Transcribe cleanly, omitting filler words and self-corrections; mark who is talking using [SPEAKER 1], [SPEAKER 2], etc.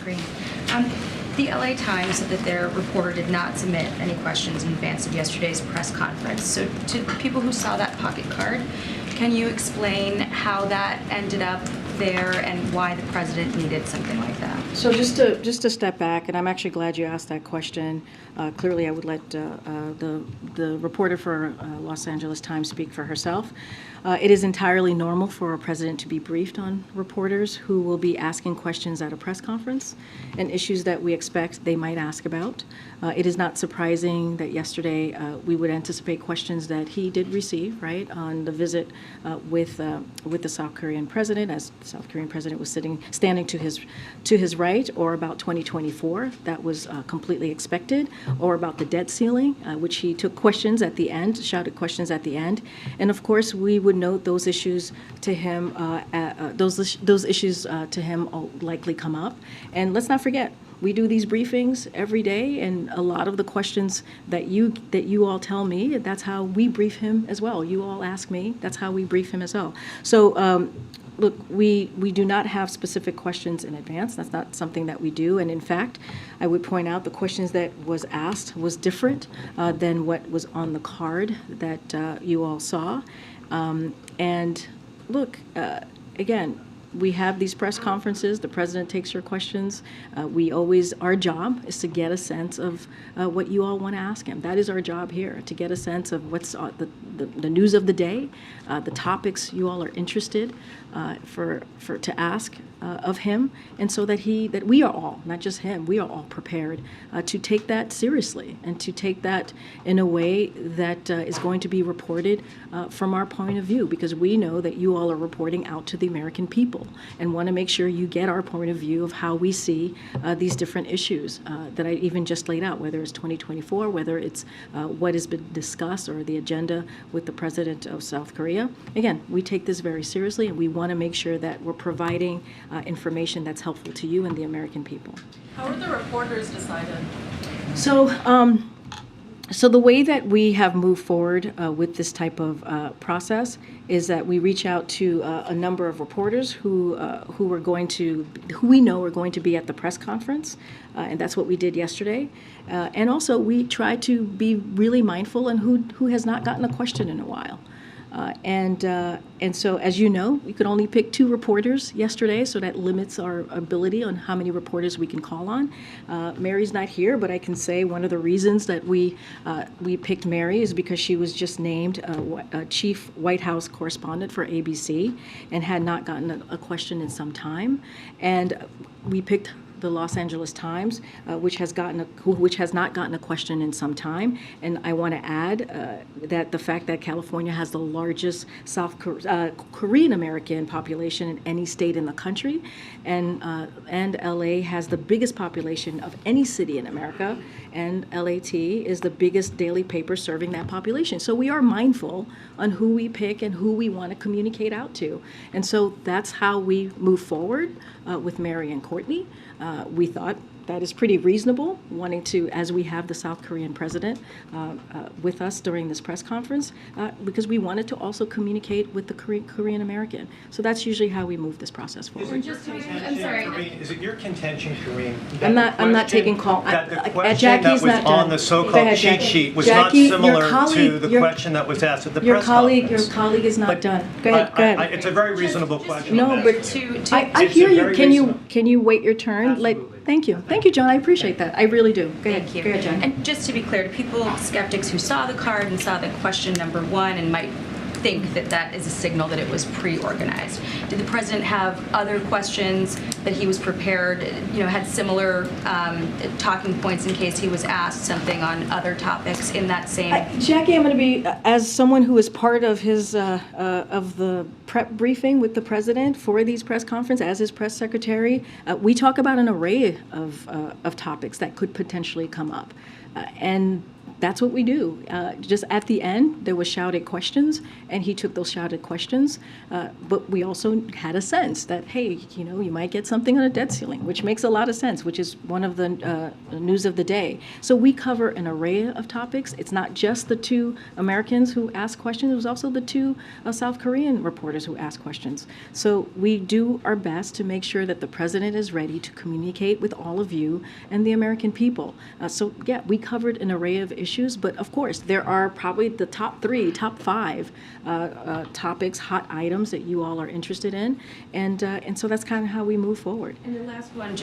[SPEAKER 1] Karine. The LA Times said that their reporter did not submit any questions in advance of yesterday's press conference. So to people who saw that pocket card, can you explain how that ended up there and why the president needed something like that?
[SPEAKER 2] So just to step back, and I'm actually glad you asked that question. Clearly, I would let the reporter for Los Angeles Times speak for herself. It is entirely normal for a president to be briefed on reporters who will be asking questions at a press conference and issues that we expect they might ask about. It is not surprising that yesterday we would anticipate questions that he did receive, right, on the visit with the South Korean president, as the South Korean president was standing to his right, or about 2024. That was completely expected, or about the debt ceiling, which he took questions at the end, shouted questions at the end, and of course we would note those issues to him. Those issues to him will likely come up, and let's not forget. We do these briefings every day, and a lot of the questions that you all tell me, that's how we brief him as well. You all ask me, that's how we brief him as well. So, look, we do not have specific questions in advance. That's not something that we do. And in fact, I would point out the questions that was asked was different than what was on the card that you all saw. And look, again, we have these press conferences. The president takes your questions. Our job is to get a sense of what you all want to ask him. That is our job here, to get a sense of what's the news of the day, the topics you all are interested to ask of him, and so that we are all, not just him, we are all prepared to take that seriously and to take that in a way that is going to be reported from our point of view, because we know that you all are reporting out to the American people and want to make sure you get our point of view of how we see these different issues that I even just laid out, whether it's 2024, whether it's what has been discussed or the agenda with the president of South Korea. Again, we take this very seriously, and we want to make sure that we're providing information that's helpful to you and the American people.
[SPEAKER 3] How are the reporters decided?
[SPEAKER 2] So the way that we have moved forward with this type of process is that we reach out to a number of reporters who we know are going to be at the press conference, and that's what we did yesterday. And also we try to be really mindful on who has not gotten a question in a while. And so, as you know, we could only pick 2 reporters yesterday, so that limits our ability on how many reporters we can call on. Mary's not here, but I can say one of the reasons that we picked Mary is because she was just named chief White House correspondent for ABC and had not gotten a question in some time. And we picked the Los Angeles Times, which has not gotten a question in some time. And I want to add that the fact that California has the largest South Korean American population in any state in the country, and LA has the biggest population of any city in America, and LAT is the biggest daily paper serving that population. So we are mindful on who we pick and who we want to communicate out to. And so that's how we move forward with Mary and Courtney. We thought that is pretty reasonable, wanting to, as we have the South Korean president with us during this press conference, because we wanted to also communicate with the Korean American. So that's usually how we move this process forward.
[SPEAKER 1] I'm sorry.
[SPEAKER 4] Is it your contention, Karine?
[SPEAKER 2] I'm not taking call.
[SPEAKER 4] That the question that was on the so-called cheat sheet was not similar to the question that was asked at the press conference.
[SPEAKER 2] Your colleague is not done. Go ahead.
[SPEAKER 4] It's a very reasonable question.
[SPEAKER 2] No, but I hear you. Can you wait your turn? Thank you, John. I appreciate that. I really do. Go ahead.
[SPEAKER 1] Thank you.
[SPEAKER 2] Go ahead, John.
[SPEAKER 1] And just to be clear, to people, skeptics who saw the card and saw the question number 1 and might think that that is a signal that it was pre-organized. Did the president have other questions that he was prepared, had similar talking points in case he was asked something on other topics in that same?
[SPEAKER 2] Jackie, I'm going to be, as someone who is part of his of the prep briefing with the president for these press conferences, as his press secretary, we talk about an array of topics that could potentially come up, and that's what we do. Just at the end, there was shouted questions, and he took those shouted questions. But we also had a sense that, hey, you might get something on a debt ceiling, which makes a lot of sense, which is one of the news of the day. So we cover an array of topics. It's not just the two Americans who asked questions. It was also the two South Korean reporters who asked questions. So we do our best to make sure that the president is ready to communicate with all of you and the American people. So yeah, we covered an array of issues, but of course there are probably the top 5 topics, hot items that you all are interested in, and so that's kind of how we move forward.
[SPEAKER 1] And the last one,